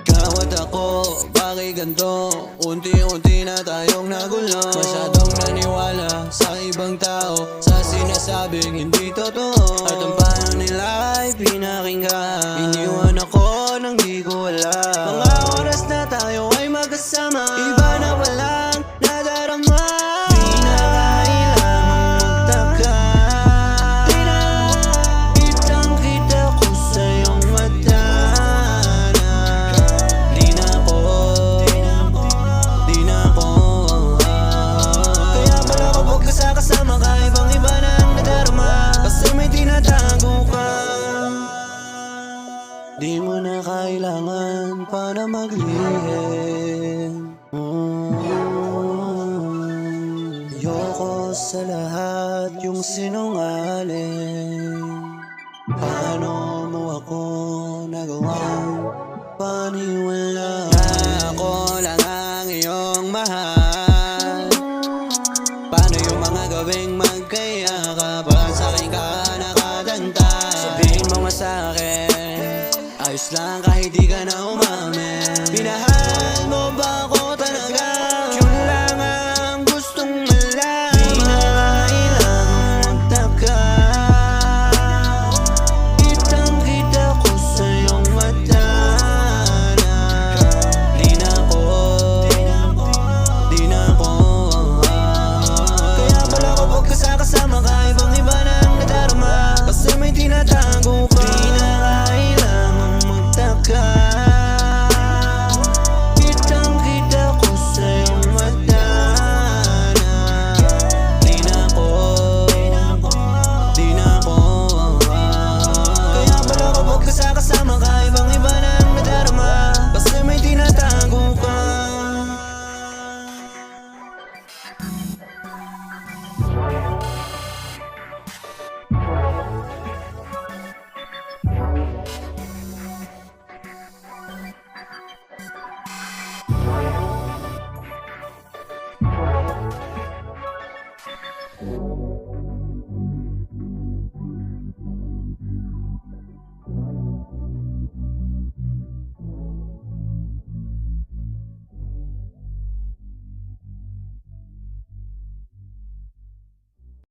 Kawat ako, bakit ganto? Unti-unti na tayong nagulo. Masyadong naniwala sa ibang tao, sa sinasabing hindi totoo. At ang paano nila ay pinakinggan. Iniwan ako nang di ko alam. Mga oras na tayo ay magkasama, iba na walang nadarama. Di na kailangang magtaka. Kitang-kita ko sa iyong mata. Kasama ka, ibang iba na ang nadarama, kasi may tinatago ka. Di mo na kailangan para maglihim. Ayoko sa lahat yung sinungaling. Paano mo ako nagawang paniwala? Ako lang ang iyong mahal. Paano yung mga gawing magkayakap at sa'kin ka nakadanta? Sabihin mo nga sa'kin, ayos lang kahit di